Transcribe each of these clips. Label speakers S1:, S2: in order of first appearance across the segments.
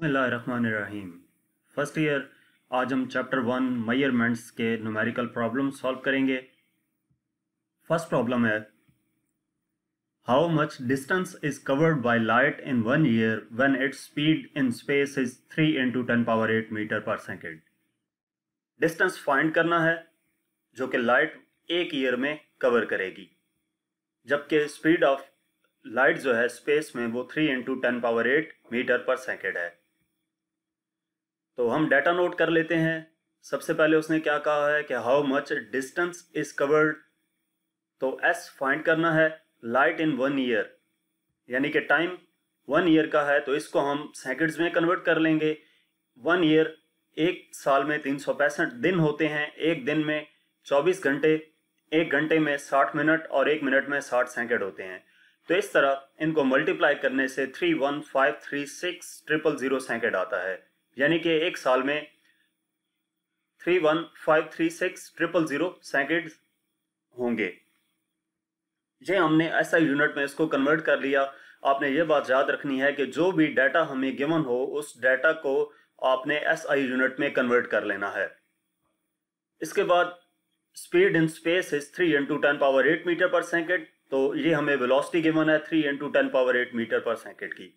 S1: बिस्मिल्लाहिर्रहमानिर्रहीम। First year आज हम चैप्टर 1 मेजरमेंट्स के न्यूमेरिकल प्रॉब्लम सॉल्व करेंगे। फर्स्ट प्रॉब्लम है how much distance is covered by light in 1 year when its speed in space is 3 × 10⁸ metre per second. Distance find करना है जो कि लाइट एक ईयर में कवर करेगी, जबकि स्पीड ऑफ लाइट जो है स्पेस में वो 3 × 10⁸ मीटर पर सेकेंड है। तो हम डाटा नोट कर लेते हैं। सबसे पहले उसने क्या कहा है कि how much distance is covered, तो एस फाइंड करना है लाइट इन 1 ईयर, यानी कि टाइम 1 ईयर का है तो इसको हम सेकंड्स में कन्वर्ट कर लेंगे। 1 ईयर एक साल में 365 दिन होते हैं, एक दिन में 24 घंटे, एक घंटे में 60 मिनट और एक मिनट में 60 सेकंड होते हैं। तो इस तरह इनको मल्टीप्लाई करने से 31536,000 सेकंड आता है, यानी कि एक साल में 31536,000 सेकंड होंगे। ये हमने ऐसा यूनिट में इसको कन्वर्ट कर लिया। आपने ये बात याद रखनी है कि जो भी डाटा हमें गिवन हो उस डाटा को आपने एसआई यूनिट में कन्वर्ट कर लेना है। इसके बाद speed in space is 3 × 10⁸ metre per second, तो ये हमें वेलोसिटी गिवन है 3 × 10⁸ मीटर पर सेकेंड की।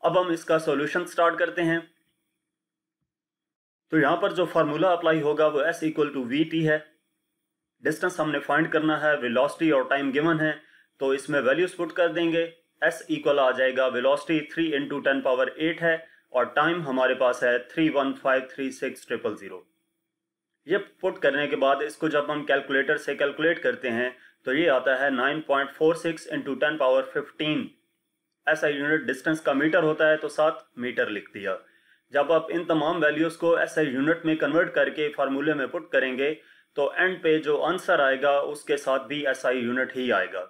S1: अब हम इसका सॉल्यूशन स्टार्ट करते हैं। तो यहाँ पर जो फार्मूला अप्लाई होगा वो S = VT है। डिस्टेंस हमने फाइंड करना है, वेलोसिटी और टाइम गिवन है, तो इसमें वैल्यूज पुट कर देंगे। S इक्वल आ जाएगा, वेलोसिटी 3 × 10⁸ है और टाइम हमारे पास है 31536,000। ये पुट करने के बाद इसको जब हम कैलकुलेटर से कैलकुलेट करते हैं तो ये आता है 9.46 × 10⁻15। ऐसा यूनिट डिस्टेंस का मीटर होता है तो 7 मीटर लिख दिया। जब आप इन तमाम वैल्यूज को ऐसे यूनिट में कन्वर्ट करके फार्मूले में पुट करेंगे तो एंड पे जो आंसर आएगा उसके साथ भी ऐसा यूनिट ही आएगा।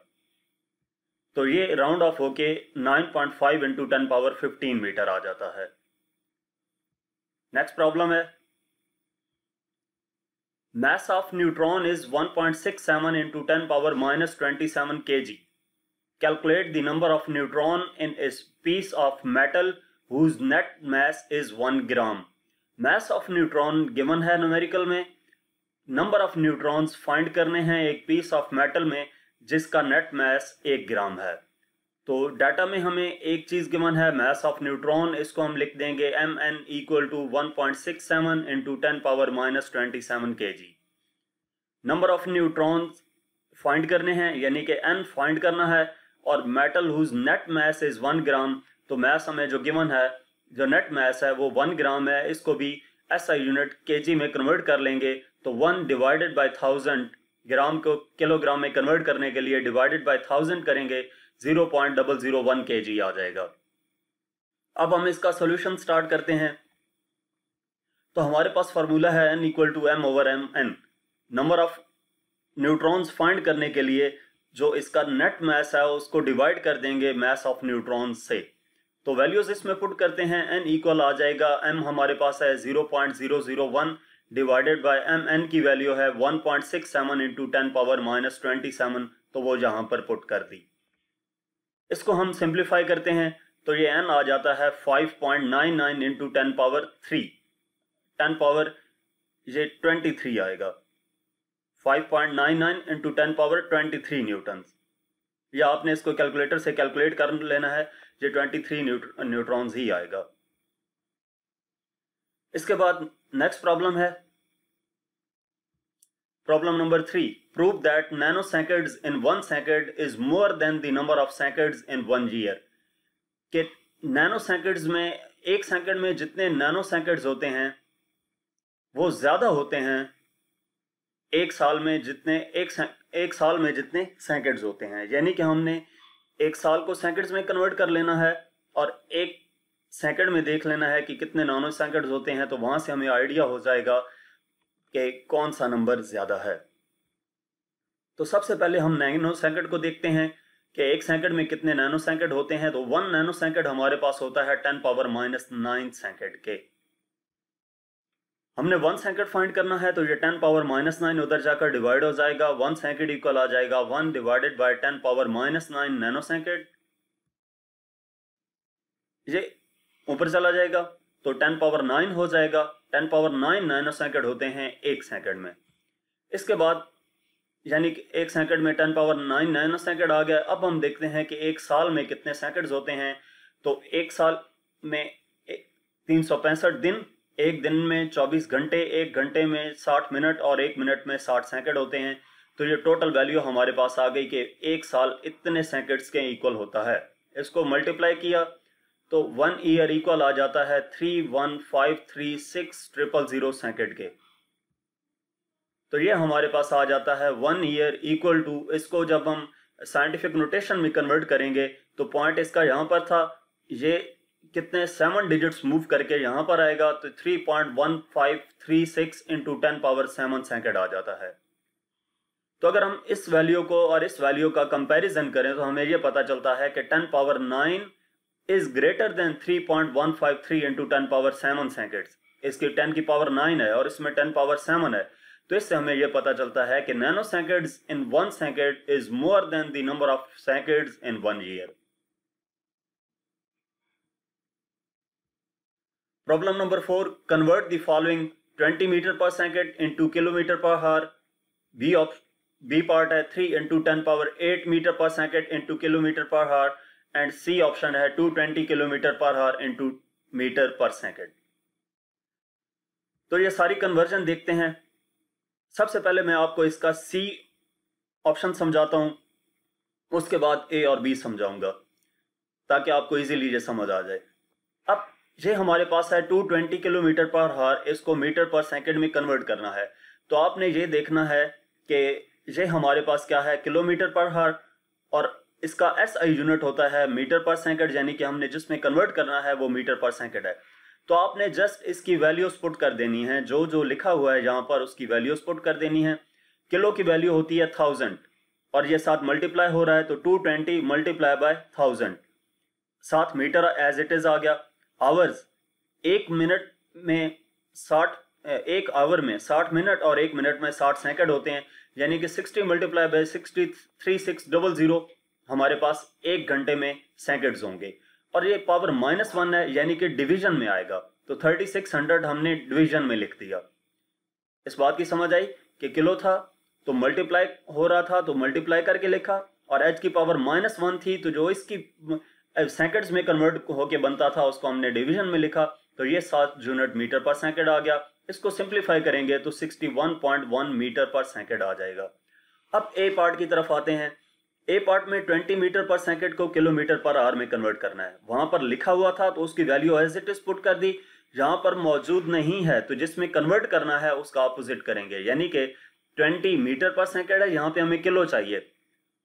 S1: तो ये राउंड ऑफ होके 9.5 × 10⁻15 मीटर आ जाता है। नेक्स्ट प्रॉब्लम है mass of neutron is 1.67 × 10⁻27 kg. Calculate the number of neutron in a piece of metal whose net mass is 1 gram. Mass of neutron given है न्यूमेरिकल में, number of neutrons find करने हैं एक piece of metal में जिसका net मास 1 ग्राम है। तो data में हमें एक चीज गिवन है मास ऑफ न्यूट्रॉन, इसको हम लिख देंगे Mn = 1.67 × 10⁻27 kg। Number of neutrons find करने हैं यानी कि n फाइंड करना है और metal whose net mass is 1 gram, तो मास हमें जो गिवन है, जो नेट मास है वो 1 ग्राम है। इसको भी SI यूनिट केजी में कन्वर्ट कर लेंगे तो 1 डिवाइडेड बाय 1000, ग्राम को किलोग्राम में कन्वर्ट करने के लिए डिवाइडेड बाय 1000 करेंगे 0.001 kg आ जाएगा। अब हम इसका सॉल्यूशन स्टार्ट करते हैं। तो हमारे पास फार्मूला है N = M/Mn। Number of neutrons find करने के लिए जो इसका नेट मास है उसको डिवाइड कर देंगे मास ऑफ न्यूट्रॉन्स से। तो वैल्यूज इसमें पुट करते हैं। N इक्वल आ जाएगा, M हमारे पास है 0.001 डिवाइडेड बाय Mn की वैल्यू है 1.67 × 10⁻27, तो वो यहाँ पर पुट कर दी। इसको हम सिंप्लीफाई करते हैं तो ये N आ जाता है 5.99 × 10⁻3, 10 पावर ये 23 आएगा, 5.99 × 10⁻23 न्यूटन। या आपने इसको कैलकुलेटर से कैलकुलेट कर लेना है, ये 23 न्यूट्रॉन्स ही आएगा। इसके बाद नेक्स्ट प्रॉब्लम है problem number 3। Prove that nano seconds in 1 second is more than the number of seconds in 1 year. कि नैनो सेकंड्स में एक सेकंड में जितने नैनो सेकंड्स होते हैं वो ज्यादा होते हैं एक साल में जितने एक साल में जितने सेकंड्स होते हैं। यानी कि हमने एक साल को सेकंड्स में कन्वर्ट कर लेना है और एक सेकंड में देख लेना है कि कितने नैनो सेकंड्स होते हैं, तो वहां से हमें आइडिया हो जाएगा कि कौन सा नंबर ज्यादा है। तो सबसे पहले हम नैनो सेकंड को देखते हैं कि एक सेकंड में कितने नैनो सेकंड होते हैं। तो 1 नैनो सेकंड हमारे पास होता है 10⁻⁹ सेकंड के। हमने 1 सेकंड फाइंड करना है तो ये 10⁻⁹ उधर जाकर डिवाइड हो जाएगा। 1 सेकंड इक्वल आ जाएगा 1 डिवाइडेड बाय 10⁻⁹ नैनो सेकंड। ये ऊपर चला जाएगा तो 10 पावर 9 हो जाएगा। 10 पावर 9 नैनो सेकंड होते हैं 1 सेकंड में। इसके बाद यानी कि 1 सेकंड में 10 पावर 9 नैनो सेकंड आ गया। अब हम देखते हैं कि एक साल में कितने सेकंड्स होते हैं। तो एक साल में 365 दिन, एक दिन में 24 घंटे, एक घंटे में 60 मिनट और एक मिनट में 60 सेकंड होते हैं। तो ये टोटल वैल्यू हमारे पास आ गई कि एक साल इतने सेकंड्स के इक्वल होता है। इसको मल्टीप्लाई किया तो 1 ईयर इक्वल आ जाता है 31536,000 सेकंड के। तो ये हमारे पास आ जाता है 1 ईयर इक्वल टू, इसको जब हम साइंटिफिक नोटेशन में कन्वर्ट करेंगे तो पॉइंट इसका यहाँ पर था, ये कितने 7 डिजिट्स मूव करके यहाँ पर आएगा तो 3.1536 इंटू 10 पावर 7 सेकंड आ जाता है। तो अगर हम इस वैल्यू को और इस वैल्यू का कंपैरिजन करें तो हमें यह पता चलता है कि 10 power 9 is greater than 3.153 into 10 power 7 seconds. इसकी 10 की पावर 9 है और इसमें 10 पावर 7 है। तो इससे हमें यह पता चलता है कि nanoseconds in 1 second is more than the number of seconds in 1 year. Problem number 4, convert the following 20 metre per second into kilometre per hour. B part है 3 into 10 power 8 metre per second into kilometre per hour and C option है 220 kilometre per hour into metre per second. तो ये सारी conversion देखते हैं। सबसे पहले मैं आपको इसका सी ऑप्शन समझाता हूं, उसके बाद ए और बी समझाऊंगा ताकि आपको इजीली ये समझ आ जाए। अब ये हमारे पास है 220 किलोमीटर पर आवर, इसको मीटर पर सेकेंड में कन्वर्ट करना है। तो आपने ये देखना है कि ये हमारे पास क्या है, किलोमीटर पर आवर, और इसका एसआई यूनिट होता है मीटर पर सेकंड, यानी कि हमने जिसमें कन्वर्ट करना है वो मीटर पर सेकंड है। तो आपने जस्ट इसकी वैल्यूज पुट कर देनी है, जो जो लिखा हुआ है यहाँ पर उसकी वैल्यूज पुट कर देनी है। किलो की वैल्यू होती है 1000 और ये साथ मल्टीप्लाई हो रहा है तो 220 मल्टीप्लाई बाय 1000, साथ मीटर एज इट इज आ गया। आवर्स, एक मिनट में 60, एक आवर में 60 मिनट और एक मिनट में 60 सेकंड होते हैं, यानी कि 60 मल्टीप्लाई बाय 63600 हमारे पास एक घंटे में सेकंड्स होंगे। और ये पावर -1 है यानी कि डिवीजन में आएगा, तो 3600 हमने डिवीजन में लिख दिया। इस बात की समझ आई कि किलो था तो मल्टीप्लाई हो रहा था तो मल्टीप्लाई करके लिखा, और h की पावर -1 थी तो जो इसकी सेकंड्स में कन्वर्ट होके बनता था उसको हमने डिवीजन में लिखा, तो ये 7 यूनिट मीटर पर सेकंड आ गया। इसको सिंप्लीफाई करेंगे तो 61.1 मीटर पर सेकंड आ जाएगा। अब ए पार्ट की तरफ आते हैं। ए पार्ट में 20 मीटर पर सेकंड को किलोमीटर पर आवर में कन्वर्ट करना है। वहां पर लिखा हुआ था तो उसकी value as it is put कर दी। जहां पर मौजूद नहीं है तो जिसमें कन्वर्ट करना है उसका ऑपोजिट करेंगे, यानी कि 20 मीटर पर सेकंड है, यहाँ पे हमें किलो चाहिए,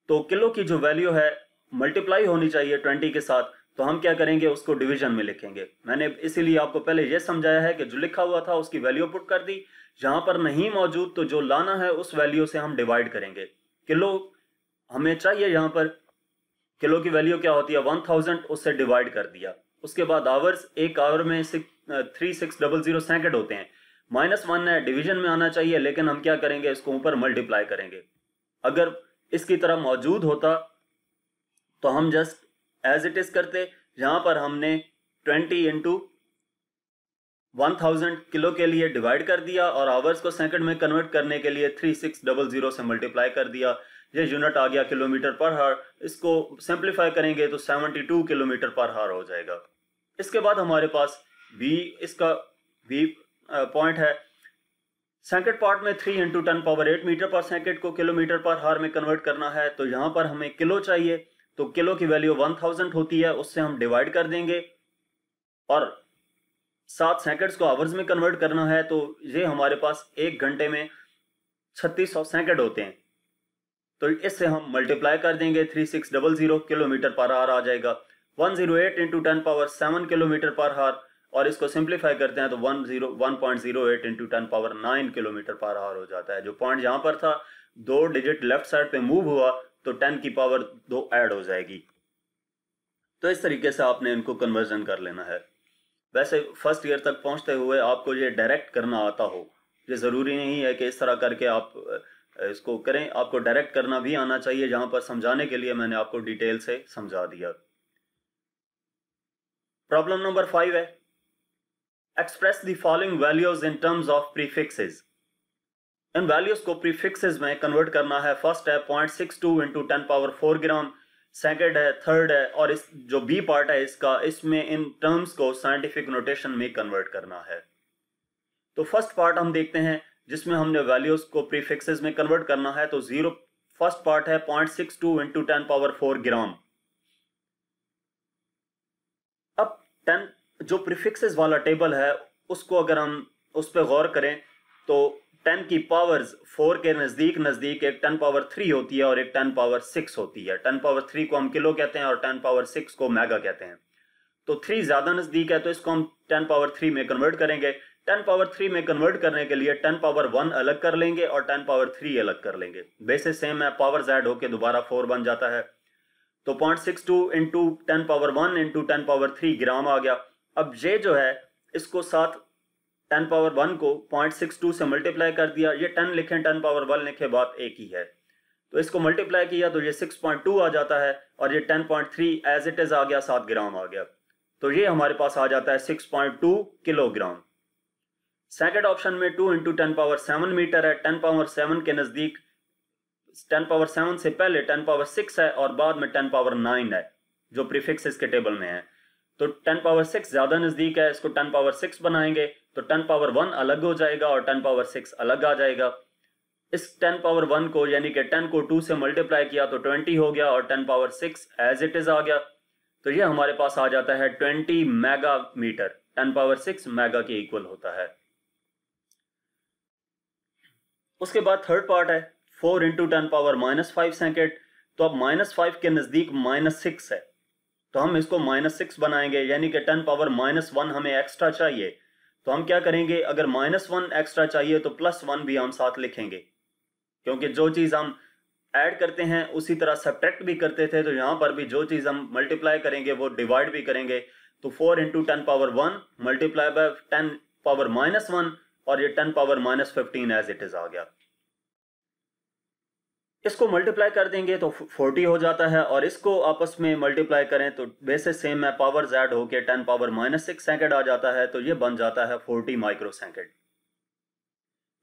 S1: तो किलो की जो वैल्यू है मल्टीप्लाई होनी चाहिए 20 के साथ, तो हम क्या करेंगे उसको डिवीजन में लिखेंगे। मैंने इसीलिए आपको पहले यह समझाया है कि जो लिखा हुआ था उसकी वैल्यू पुट कर दी, जहां पर नहीं मौजूद तो जो लाना है उस वैल्यू से हम डिवाइड करेंगे। किलो हमें चाहिए, यहाँ पर किलो की वैल्यू क्या होती है 1000, उससे डिवाइड कर दिया। उसके बाद आवर्स, एक आवर में 3600 सेकंड होते हैं, -1 है डिवीजन में आना चाहिए, लेकिन हम क्या करेंगे इसको ऊपर मल्टीप्लाई करेंगे। अगर इसकी तरह मौजूद होता तो हम जस्ट एज इट इज करते। यहां पर हमने 20 इंटू 1000 किलो के लिए डिवाइड कर दिया और आवर्स को सेकंड में कन्वर्ट करने के लिए 3600 से मल्टीप्लाई कर दिया। ये यूनिट आ गया किलोमीटर पर आवर। इसको सिंप्लीफाई करेंगे तो 72 किलोमीटर पर आवर हो जाएगा। इसके बाद हमारे पास बी, इसका बी पॉइंट है। सेकंड पार्ट में 3 इंटू 10 पावर 8 मीटर पर सेकंड को किलोमीटर पर आवर में कन्वर्ट करना है, तो यहां पर हमें किलो चाहिए, तो किलो की वैल्यू 1000 होती है, उससे हम डिवाइड कर देंगे। और 7 सेकंड्स को आवर्स में कन्वर्ट करना है, तो ये हमारे पास एक घंटे में 3600 सेकंड होते हैं, तो इससे हम मल्टीप्लाई कर देंगे 3600 किलोमीटर पर आवर आ जाएगा। 108 into 10 power 7 kilometre per our, और इसको सिंप्लीफाई करते हैं तो 1.08 into 10 power 9 kilometre per our हो जाता है। जो पॉइंट यहाँ पर था 2 डिजिट लेफ्ट साइड पे मूव हुआ तो 10 की पावर 2 ऐड हो जाएगी। तो इस तरीके से आपने इनको कन्वर्जन कर लेना है। वैसे फर्स्ट ईयर तक पहुंचते हुए आपको ये डायरेक्ट करना आता हो, ये ज़रूरी नहीं है कि इस तरह करके आप इसको करें, आपको डायरेक्ट करना भी आना चाहिए। जहां पर समझाने के लिए मैंने आपको डिटेल से समझा दिया। प्रॉब्लम नंबर 5 है, express the following values in terms of prefixes. In values को प्रीफिक्सेस में कन्वर्ट करना है। फर्स्ट है 0.62 इंटू 10⁴ ग्राम, सेकेंड है, थर्ड है, और इस जो बी पार्ट है इसका, इसमें इन टर्म्स को साइंटिफिक नोटेशन में कन्वर्ट करना है। तो फर्स्ट पार्ट हम देखते हैं जिसमें हमने वैल्यूज को प्रीफिक्सेस में कन्वर्ट करना है। तो फर्स्ट पार्ट है 0.62 इंटू 10⁴ ग्राम। अब 10 जो प्रीफिक्सेस वाला टेबल है उसको अगर हम उस पर गौर करें तो 10 की पावर्स 4 के नज़दीक नज़दीक एक 10⁻³ होती है और एक 10⁻6 होती है। 10⁻³ को हम किलो कहते हैं और 10⁻6 को मेगा कहते हैं। तो 3 ज़्यादा नज़दीक है तो इसको हम 10⁻³ में कन्वर्ट करेंगे। 10⁻³ में कन्वर्ट करने के लिए 10⁻1 अलग कर लेंगे और 10⁻³ अलग कर लेंगे। बेसिस सेम है, पावर्स ऐड होके दोबारा 4 बन जाता है। तो 0.62 इंटू 10⁻1 इंटू 10⁻³ ग्राम आ गया। अब ये जो है इसको साथ 10⁻1 को 0.62 से मल्टीप्लाई कर दिया। ये 10 लिखें 10⁻1 लिखें, बात एक ही है। तो इसको मल्टीप्लाई किया तो ये 6.2 आ जाता है और ये 10.3 एज इट इज आ गया, 7 ग्राम आ गया। तो ये हमारे पास आ जाता है 6.2 किलोग्राम। सेकेंड ऑप्शन में 2 इंटू 10⁻7 मीटर है। 10⁻7 के नज़दीक 10⁻7 से पहले 10⁻6 है और बाद में 10⁻9 है जो प्रीफिक्सेस के टेबल में है। तो 10⁻6 ज़्यादा नज़दीक है, इसको 10⁻6 बनाएंगे तो 10⁻1 अलग हो जाएगा और 10⁻6 अलग आ जाएगा। इस 10⁻1 को यानी कि 10 को 2 से मल्टीप्लाई किया तो 20 हो गया और 10⁻6 एज इट इज़ आ गया। तो ये हमारे पास आ जाता है 20 मेगा मीटर। 10⁻6 मेगा के इक्वल होता है। उसके बाद थर्ड पार्ट है 4 इंटू 10⁻⁻5 सेकेंड। तो अब -5 के नज़दीक -6 है तो हम इसको -6 बनाएंगे, यानी कि 10⁻−1 हमें एक्स्ट्रा चाहिए। तो हम क्या करेंगे, अगर -1 एक्स्ट्रा चाहिए तो +1 भी हम साथ लिखेंगे, क्योंकि जो चीज़ हम ऐड करते हैं उसी तरह सब्ट्रैक्ट भी करते थे। तो यहाँ पर भी जो चीज़ हम मल्टीप्लाई करेंगे वो डिवाइड भी करेंगे। तो 4 इंटू 10⁻1 मल्टीप्लाई बाय 10⁻−1 और ये 10⁻−15 एज इट इज़ आ गया। इसको मल्टीप्लाई कर देंगे तो 40 हो जाता है और इसको आपस में मल्टीप्लाई करें तो बेसिस सेम है, पावर्स ऐड होके 10⁻−6 सेकेंड आ जाता है। तो ये बन जाता है 40 माइक्रो सेकेंड।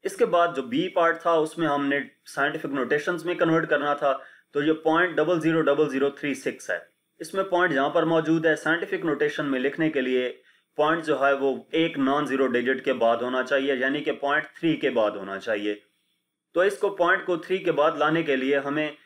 S1: इसके बाद जो बी पार्ट था उसमें हमने साइंटिफिक नोटेशंस में कन्वर्ट करना था। तो ये 0.000036 है। इसमें पॉइंट यहाँ पर मौजूद है। साइंटिफिक नोटेशन में लिखने के लिए पॉइंट जो है वो एक नॉन जीरो डिजिट के बाद होना चाहिए, यानी कि 0.3 के बाद होना चाहिए। तो इसको पॉइंट को 3 के बाद लाने के लिए हमें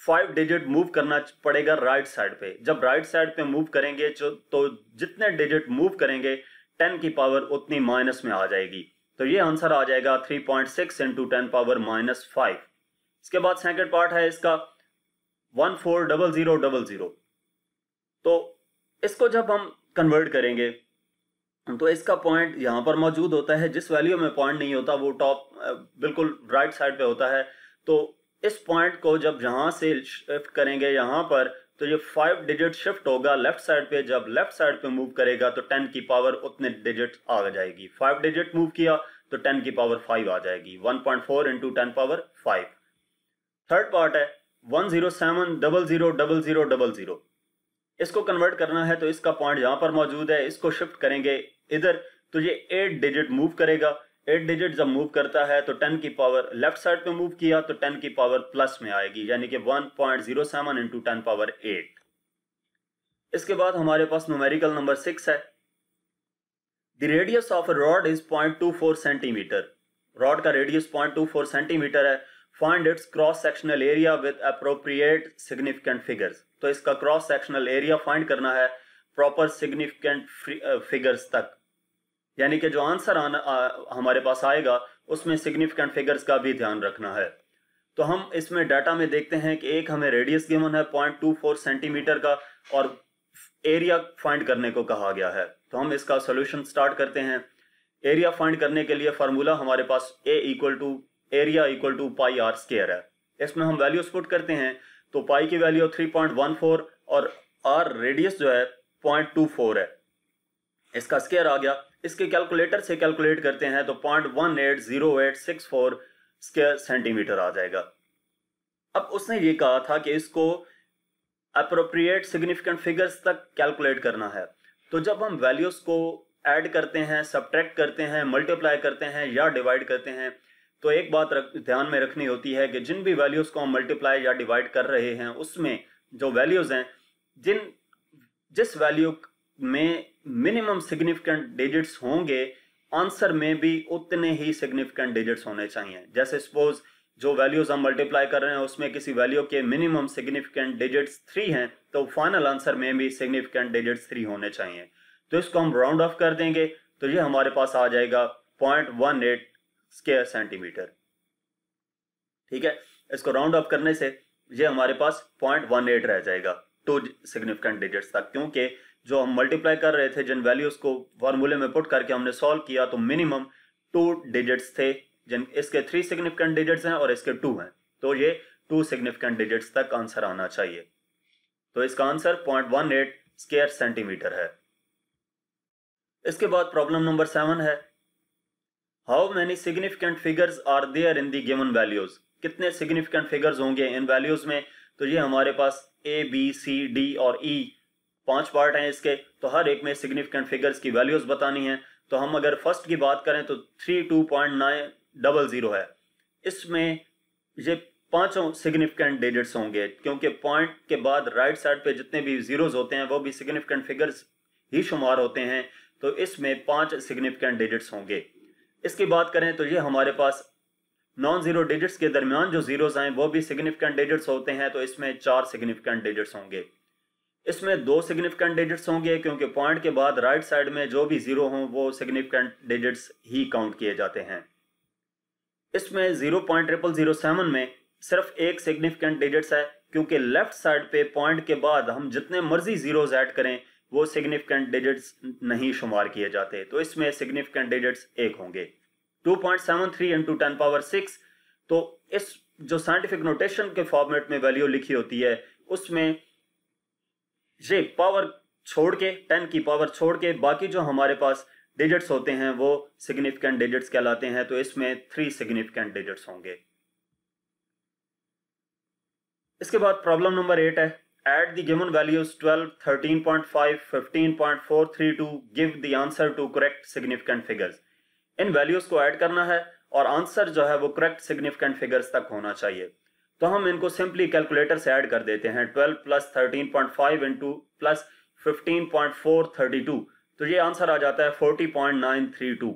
S1: 5 डिजिट मूव करना पड़ेगा राइट साइड पे। जब राइट साइड पे मूव करेंगे तो जितने डिजिट मूव करेंगे 10 की पावर उतनी माइनस में आ जाएगी। तो ये आंसर आ जाएगा 3.6 इंटू 10⁻⁻5। इसके बाद सेकंड पार्ट है इसका 140000। तो इसको जब हम कन्वर्ट करेंगे तो इसका पॉइंट यहाँ पर मौजूद होता है। जिस वैल्यू में पॉइंट नहीं होता वो टॉप बिल्कुल राइट साइड पे होता है। तो इस पॉइंट को जब यहाँ से शिफ्ट करेंगे यहाँ पर तो ये 5 डिजिट शिफ्ट होगा लेफ्ट साइड पे। जब लेफ्ट साइड पे मूव करेगा तो 10 की पावर उतने डिजिट आ जाएगी। 5 डिजिट मूव किया तो 10 की पावर 5 आ जाएगी। 1.4 इंटू 10⁻5। थर्ड पार्ट है 107000000। इसको कन्वर्ट करना है तो इसका पॉइंट यहाँ पर मौजूद है। इसको शिफ्ट करेंगे इधर तो ये 8 डिजिट मूव करेगा। 8 डिजिट जब मूव करता है तो 10 की पावर लेफ्ट साइड पे मूव किया तो 10 की पावर प्लस में आएगी, यानी कि 1.07 इंटू 10⁸। इसके बाद हमारे पास न्यूमेरिकल नंबर 6 है। The radius of a rod is 0.24 centimetre. Rod का रेडियस 0.24 सेंटीमीटर है। Find its cross sectional area with appropriate significant figures. तो इसका क्रॉस सेक्शनल एरिया फाइंड करना है प्रॉपर सिग्निफिकेंट फिगर्स तक, यानी कि जो आंसर हमारे पास आएगा उसमें सिग्निफिकेंट फिगर्स का भी ध्यान रखना है। तो हम इसमें डाटा में देखते हैं कि एक हमें रेडियस गिवन है 0.24 सेंटीमीटर का और एरिया फाइंड करने को कहा गया है। तो हम इसका सोल्यूशन स्टार्ट करते हैं। एरिया फाइंड करने के लिए फार्मूला हमारे पास area equal to pi R square है। इसमें हम वैल्यूज पुट करते हैं तो पाई की वैल्यू 3.14 और आर रेडियस जो है 0.24 है, इसका स्क्वायर आ गया। इसके कैलकुलेटर से कैलकुलेट करते हैं तो 0.180864 स्क्वायर सेंटीमीटर आ जाएगा। अब उसने ये कहा था कि इसको अप्रोप्रिएट सिग्निफिकेंट फिगर्स तक कैलकुलेट करना है। तो जब हम वैल्यूज को ऐड करते हैं, सब्ट्रैक्ट करते हैं, मल्टीप्लाई करते हैं या डिवाइड करते हैं, तो एक बात ध्यान में रखनी होती है कि जिन भी वैल्यूज को हम मल्टीप्लाई या डिवाइड कर रहे हैं उसमें जो वैल्यूज हैं, जिस वैल्यू में मिनिमम सिग्निफिकेंट डिजिट्स होंगे, आंसर में भी उतने ही सिग्निफिकेंट डिजिट्स होने चाहिए। जैसे सपोज जो वैल्यूज हम मल्टीप्लाई कर रहे हैं उसमें किसी वैल्यू के मिनिमम सिग्निफिकेंट डिजिट्स 3 हैं, तो फाइनल आंसर में भी सिग्निफिकेंट डिजिट्स 3 होने चाहिए। तो इसको हम राउंड ऑफ कर देंगे तो ये हमारे पास आ जाएगा 0.18 स्क्वायर सेंटीमीटर। ठीक है, इसको राउंड ऑफ करने से ये हमारे पास 0.18 रह जाएगा 2 सिग्निफिकेंट डिजिट्स तक, क्योंकि जो हम मल्टीप्लाई कर रहे थे, जिन वैल्यूज को फॉर्मूले में पुट करके हमने सॉल्व किया, तो मिनिमम 2 डिजिट्स थे, जिन इसके 3 सिग्निफिकेंट डिजिट्स हैं और इसके 2 हैं, तो ये 2 सिग्निफिकेंट डिजिट्स तक आंसर आना चाहिए। तो इसका आंसर 0.18 स्क्वायर सेंटीमीटर है। इसके बाद प्रॉब्लम नंबर 7 है, how many significant figures are there in the given values. कितने सिग्निफिकेंट फिगर्स होंगे इन वैल्यूज में? तो ये हमारे पास A, B, C, D और E 5 पार्ट हैं इसके, तो हर एक में सिग्निफिकेंट फिगर्स की वैल्यूज बतानी है। तो हम अगर फर्स्ट की बात करें तो 32.900 है, इसमें ये 5 सिग्निफिकेंट डिजिट्स होंगे, क्योंकि पॉइंट के बाद राइट साइड पे जितने भी जीरोज होते हैं वो भी सिग्निफिकेंट फिगर्स ही शुमार होते हैं, तो इसमें 5 सिग्निफिकेंट डिजिट्स होंगे। इसकी बात करें तो ये हमारे पास नॉन जीरो डिजिट्स के दरमियान जो जीरोस आए वो भी सिग्निफिकेंट डिजिट्स होते हैं, तो इसमें 4 सिग्निफिकेंट डिजिट्स होंगे। इसमें 2 सिग्निफिकेंट डिजिट्स होंगे, क्योंकि पॉइंट के बाद राइट साइड में जो भी जीरो हों वो सिग्निफिकेंट डिजिट्स ही काउंट किए जाते हैं। इसमें 0.0007 में सिर्फ 1 सिग्निफिकेंट डिजिट्स है, क्योंकि लेफ्ट साइड पे पॉइंट के बाद हम जितने मर्जी जीरोस ऐड करें वो सिग्निफिकेंट डिजिट्स नहीं शुमार किए जाते, तो इसमें सिग्निफिकेंट डिजिट्स 1 होंगे। 2.73 इंटू 10 पावर 6, तो इस जो साइंटिफिक नोटेशन के फॉर्मेट में वैल्यू लिखी होती है उसमें ये पावर छोड़ के 10 की पावर छोड़ के बाकी जो हमारे पास डिजिट्स होते हैं वो सिग्निफिकेंट डिजिट्स कहलाते हैं, तो इसमें 3 सिग्निफिकेंट डिजिट्स होंगे। इसके बाद प्रॉब्लम नंबर 8 है, add the given values 12, 13.5, 15.432, give the answer to correct significant figures. इन वैल्यूज को ऐड करना है और आंसर जो है वो करेक्ट सिग्निफिकेंट फिगर्स तक होना चाहिए। तो हम इनको सिंपली कैलकुलेटर से ऐड कर देते हैं, 12 प्लस 13.5 इंटू प्लस 15.432, तो ये आंसर आ जाता है 40.932।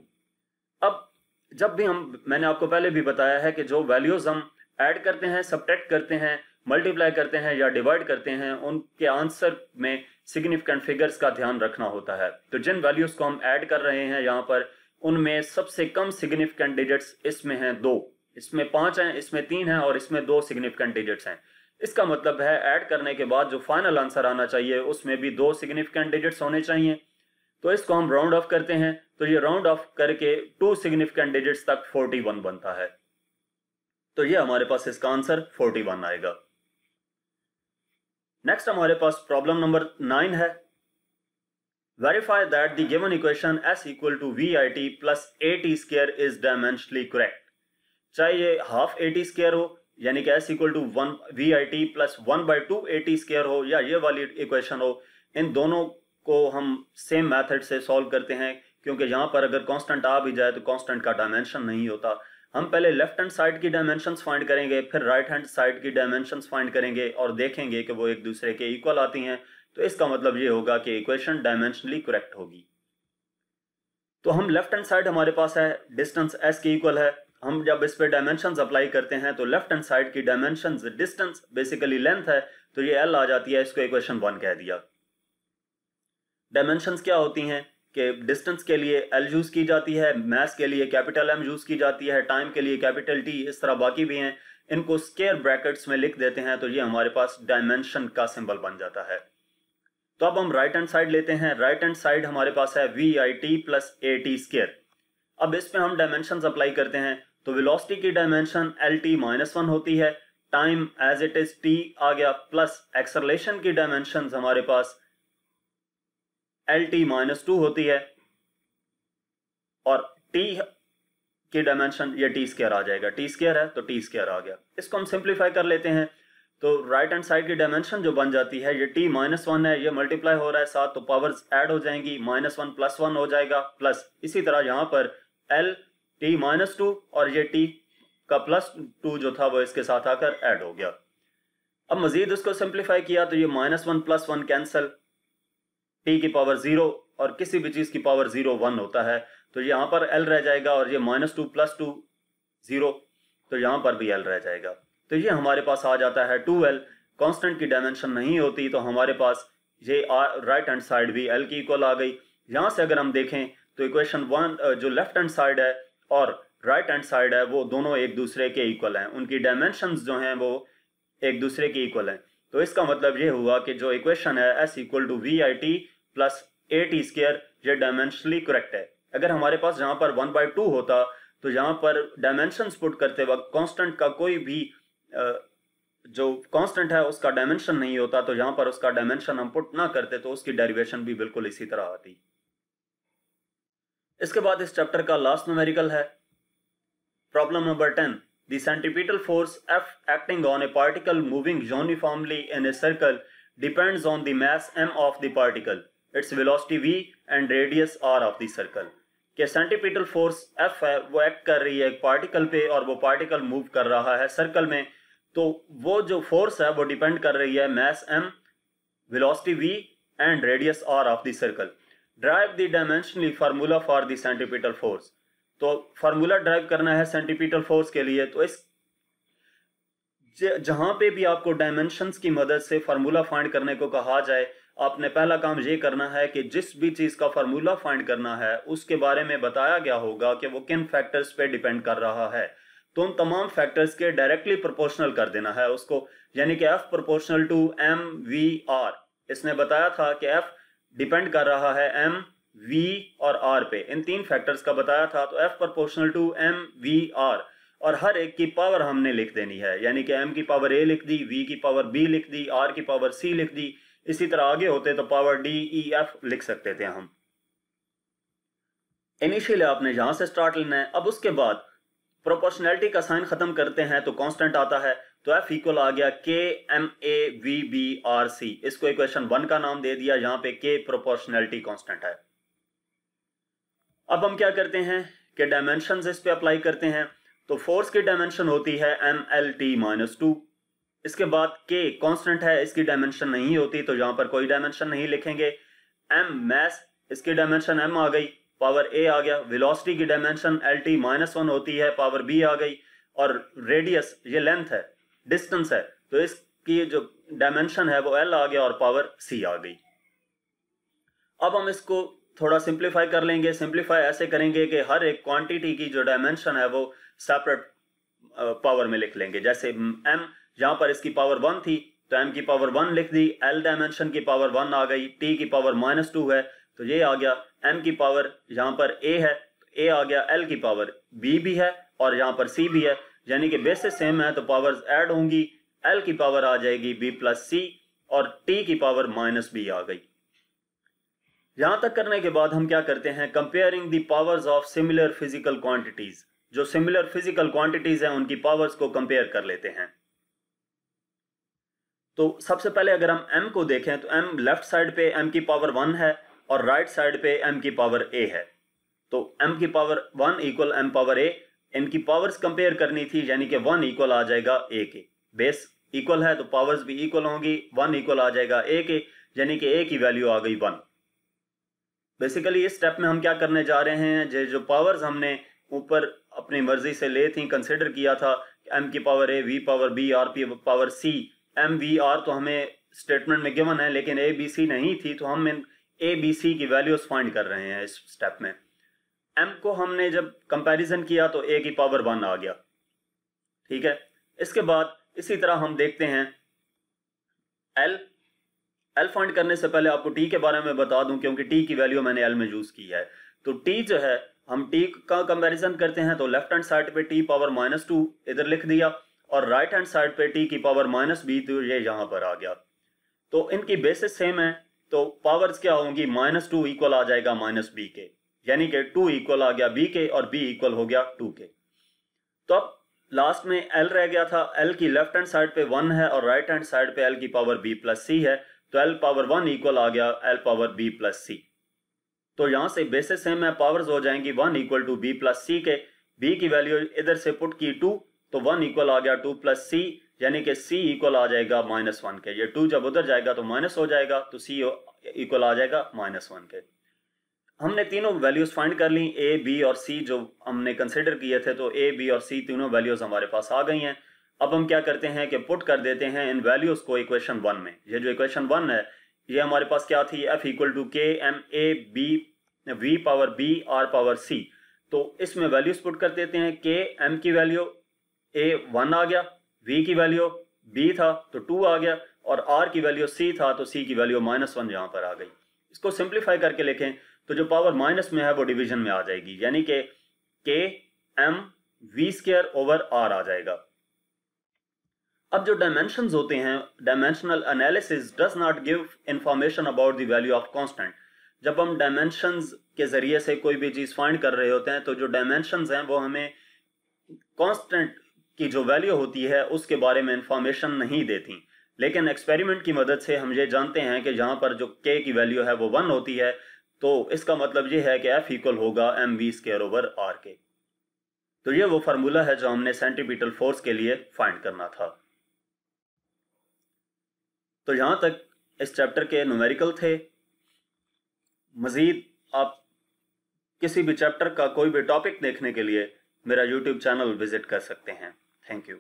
S1: अब जब भी मैंने आपको पहले भी बताया है कि जो वैल्यूज हम ऐड करते हैं, सब्ट्रैक्ट करते हैं, मल्टीप्लाई करते हैं या डिवाइड करते हैं, उनके आंसर में सिग्निफिकेंट फिगर्स का ध्यान रखना होता है। तो जिन वैल्यूज को हम ऐड कर रहे हैं यहाँ पर, उनमें सबसे कम सिग्निफिकेंट डिजिट्स इसमें हैं 2, इसमें 5 हैं, इसमें 3 हैं और इसमें 2 सिग्निफिकेंट डिजिट्स हैं। इसका मतलब है ऐड करने के बाद जो फाइनल आंसर आना चाहिए उसमें भी 2 सिग्निफिकेंट डिजिट्स होने चाहिए। तो इसको हम राउंड ऑफ करते हैं, तो ये राउंड ऑफ करके 2 सिग्निफिकेंट डिजिट्स तक 41 बनता है, तो ये हमारे पास इसका आंसर 41 आएगा। नेक्स्ट हमारे पास प्रॉब्लम नंबर 9 है, verify that the given equation s equal to vit plus at square is dimensionally correct। चाहे ये हाफ at स्क्वायर हो, यानी कि s equal to 1 vit plus 1/2 at square हो, या ये वाली इक्वेशन हो, इन दोनों को हम सेम मेथड से सॉल्व करते हैं, क्योंकि यहाँ पर अगर कांस्टेंट आ भी जाए तो कांस्टेंट का डायमेंशन नहीं होता। हम पहले लेफ्ट हैंड साइड की डायमेंशंस फाइंड करेंगे, फिर राइट हैंड साइड की डायमेंशंस फाइंड करेंगे और देखेंगे कि वो एक दूसरे के इक्वल आती हैं, तो इसका मतलब ये होगा कि इक्वेशन डायमेंशनली करेक्ट होगी। तो हम लेफ्ट हैंड साइड हमारे पास है, डिस्टेंस s के इक्वल है, हम जब इस पे डायमेंशंस अप्लाई करते हैं तो लेफ्ट हैंड साइड की डायमेंशंस डिस्टेंस बेसिकली लेंथ है, तो ये l आ जाती है, इसको इक्वेशन 1 कह दिया। डायमेंशंस क्या होती हैं कि डिस्टेंस के लिए l यूज की जाती है, मास के लिए कैपिटल M यूज की जाती है, टाइम के लिए कैपिटल T, इस तरह बाकी भी हैं, इनको स्क्वायर ब्रैकेट्स में लिख देते हैं, तो ये हमारे पास डायमेंशन का सिंबल बन जाता है। तो अब हम राइट हैंड साइड लेते हैं, राइट हैंड साइड हमारे पास है VIT प्लस AT स्क्वायर। अब इसमें हम डायमेंशंस अप्लाई करते हैं, तो वेलोसिटी की डायमेंशन LT-1 होती है, time as it is T आ गया, प्लस एक्सेलरेशन की डायमेंशंस हमारे पास LT-2 होती है, और T की डायमेंशन ये T स्क्वायर आ जाएगा, T स्क्वायर है तो T स्क्वायर आ गया। इसको हम सिंप्लीफाई कर लेते हैं, तो राइट हैंड साइड की डायमेंशन जो बन जाती है, ये t -1 है, ये मल्टीप्लाई हो रहा है साथ, तो पावर्स ऐड हो जाएंगी, -1 + 1 हो जाएगा, प्लस इसी तरह यहाँ पर l t -2 और ये t का +2 जो था वो इसके साथ आकर ऐड हो गया। अब मजीद उसको सिंप्लीफाई किया तो ये -1 + 1 कैंसिल, t की पावर 0 और किसी भी चीज़ की पावर 0 1 होता है, तो यहाँ पर l रह जाएगा और ये -2 + 2 0, तो यहाँ पर भी l रह जाएगा। तो ये हमारे पास आ जाता है 2l। कांस्टेंट की डायमेंशन नहीं होती तो हमारे पास ये राइट हैंड साइड भी l की इक्वल आ गई। यहाँ से अगर हम देखें तो इक्वेशन 1 जो लेफ्ट हैंड साइड है और राइट हैंड साइड है वो दोनों एक दूसरे के इक्वल हैं, उनकी डायमेंशंस जो हैं वो एक दूसरे के इक्वल हैं। तो इसका मतलब ये हुआ कि जो इक्वेशन है s = VIT + AT², ये डायमेंशनली करेक्ट है। अगर हमारे पास यहाँ पर 1/2 होता तो यहाँ पर डायमेंशंस पुट करते वक्त कांस्टेंट का कोई भी जो कांस्टेंट है उसका डायमेंशन नहीं होता, तो यहाँ पर उसका डायमेंशन हम पुट ना करते तो उसकी डेरिवेशन भी बिल्कुल इसी तरह आती। इसके बाद इस चैप्टर का लास्ट न्यूमेरिकल है problem number 10। The centripetal force F acting on a particle moving uniformly in a circle depends on the mass m of the particle, its velocity v and radius r of the circle। कि centripetal force F है वो act कर रही है एक particle पे और वो पार्टिकल मूव कर रहा है सर्कल में, तो वो जो फोर्स है वो डिपेंड कर रही है मास m, velocity v and radius r of the circle. Drive the dimensionally formula for the centripetal force. तो फार्मूला ड्राइव करना है सेंट्रीपिटल फोर्स के लिए, तो इस जहां पे भी आपको डायमेंशंस की मदद से फार्मूला फाइंड करने को कहा जाए, आपने पहला काम ये करना है कि जिस भी चीज का फार्मूला फाइंड करना है उसके बारे में बताया गया होगा कि वो किन फैक्टर्स पे डिपेंड कर रहा है, तो उन तमाम फैक्टर्स के डायरेक्टली प्रोपोर्शनल कर देना है उसको, यानी कि F = mv/r। इसने बताया था कि F डिपेंड कर रहा है m, v और r पे, इन तीन फैक्टर्स का बताया था, तो F = mv/r और हर एक की पावर हमने लिख देनी है, यानी कि m की पावर a लिख दी, v की पावर b लिख दी, r की पावर c लिख दी। इसी तरह आगे होते तो पावर d, e, f लिख सकते थे हम। इनिशियली आपने यहां से स्टार्ट लेना है। अब उसके बाद प्रोपोर्शनैलिटी का साइन खत्म करते हैं तो कांस्टेंट आता है, तो F इक्वल आ गया K MAVBRC। इसको इक्वेशन 1 का नाम दे दिया, यहाँ पे K प्रोपोर्शनैलिटी कांस्टेंट है। अब हम क्या करते हैं कि डायमेंशंस इस पे अप्लाई करते हैं। तो फोर्स की डायमेंशन होती है MLT-2। इसके बाद K कांस्टेंट है, इसकी डायमेंशन नहीं होती तो यहाँ पर कोई डायमेंशन नहीं लिखेंगे। M मैस, इसकी डायमेंशन M आ गई, पावर A आ गया। वेलोसिटी की डायमेंशन LT-1 होती है, पावर B आ गई। और रेडियस ये लेंथ है, डिस्टेंस है, तो इसकी जो डायमेंशन है वो L आ गया और पावर C आ गई। अब हम इसको थोड़ा सिंप्लीफाई कर लेंगे। सिंप्लीफाई ऐसे करेंगे कि हर एक क्वांटिटी की जो डायमेंशन है वो सेपरेट पावर में लिख लेंगे। जैसे m यहाँ पर इसकी पावर 1 थी तो m की पावर 1 लिख दी, l डायमेंशन की पावर 1 आ गई, t की पावर -2 है तो ये आ गया, m की पावर यहाँ पर a है तो a आ गया, l की पावर b भी है और यहाँ पर c भी है, यानी कि बेसिस सेम है तो पावर्स ऐड होंगी। l की पावर आ जाएगी b + c और t की पावर -b आ गई। यहां तक करने के बाद हम क्या करते हैं, comparing the powers of similar physical quantities. जो सिमिलर फिजिकल क्वांटिटीज हैं उनकी पावर्स को कंपेयर कर लेते हैं। तो सबसे पहले अगर हम m को देखें तो m लेफ्ट साइड पे m की पावर 1 है और राइट साइड पे m की पावर a है। तो m की पावर 1 = m पावर a, इनकी पावर्स कंपेयर करनी थी, यानी कि 1 इक्वल आ जाएगा a के। बेस इक्वल है तो पावर्स भी इक्वल होंगी, 1 इक्वल आ जाएगा a के, यानी कि a की वैल्यू आ गई 1। बेसिकली इस स्टेप में हम क्या करने जा रहे हैं, जो पावर्स हमने ऊपर अपनी मर्जी से ले थी, कंसिडर किया था m की power a, v power b, r की power c, m v r तो हमें स्टेटमेंट में गिवन है लेकिन a b c नहीं थी, तो हम a b c की वैल्यूज फाइंड कर रहे हैं। इस स्टेप में m को हमने जब कंपैरिजन किया तो a की पावर 1 आ गया, ठीक है। इसके बाद इसी तरह हम देखते हैं L फाइंड करने से पहले आपको t के बारे में बता दूं, क्योंकि t की वैल्यू मैंने L में यूज की है। तो t जो है हम t का कंपैरिजन करते हैं तो लेफ्ट हैंड साइड पे t पावर -2 इधर लिख दिया और राइट हैंड साइड पे t की पावर -b, तो ये यहाँ पर आ गया। तो इनकी बेसिस सेम है तो पावर्स क्या होंगी, -2 इक्वल आ जाएगा -b के, यानी कि 2 इक्वल आ गया b के और b इक्वल हो गया 2 के। तो अब लास्ट में एल रह गया था, एल की लेफ्ट हैंड साइड पे 1 है और राइट हैंड साइड पे एल की पावर b प्लस सी है, तो एल पावर 1 इक्वल आ गया एल पावर b प्लस सी। तो यहाँ से बेसिस से मैं पावर्स हो जाएंगी 1 इक्वल टू b प्लस सी के, b की वैल्यू इधर से पुट की 2, तो 1 इक्वल आ गया 2 प्लस सी, यानी कि c इक्वल आ जाएगा -1 के। ये 2 जब उधर जाएगा तो माइनस हो जाएगा, तो c इक्वल आ जाएगा -1 के। हमने तीनों वैल्यूज फाइंड कर ली, a, b और c जो हमने कंसिडर किए थे, तो a, b और c तीनों वैल्यूज हमारे पास आ गई हैं। अब हम क्या करते हैं कि पुट कर देते हैं इन वैल्यूज को इक्वेशन 1 में। ये जो इक्वेशन 1 है ये हमारे पास क्या थी, f equal to k m a b v power b r power c। तो इसमें वैल्यूज पुट कर देते हैं, के m की वैल्यू a 1 आ गया, v की वैल्यू b था तो 2 आ गया, और r की वैल्यू c था तो c की वैल्यू -1 यहाँ पर आ गई। इसको सिंप्लीफाई करके लिखें तो जो पावर माइनस में है वो डिवीजन में आ जाएगी, यानी कि K M we square over R आ जाएगा। अब जो डायमेंशंस होते हैं, dimensional analysis does not give information about the value of constant. जब हम डायमेंशंस के जरिए से कोई भी चीज फाइंड कर रहे होते हैं तो जो डायमेंशंस हैं वो हमें कांस्टेंट की जो वैल्यू होती है उसके बारे में इंफॉर्मेशन नहीं देती। लेकिन एक्सपेरिमेंट की मदद से हम ये जानते हैं कि जहां पर जो के की वैल्यू है वो 1 होती है, तो इसका मतलब ये है कि एफ इक्वल होगा m we square over r के। तो ये वो फार्मूला है जो हमने सेंट्रीपिटल फोर्स के लिए फाइंड करना था। तो यहां तक इस चैप्टर के न्यूमेरिकल थे। मजीद आप किसी भी चैप्टर का कोई भी टॉपिक देखने के लिए मेरा यूट्यूब चैनल विजिट कर सकते हैं। Thank you.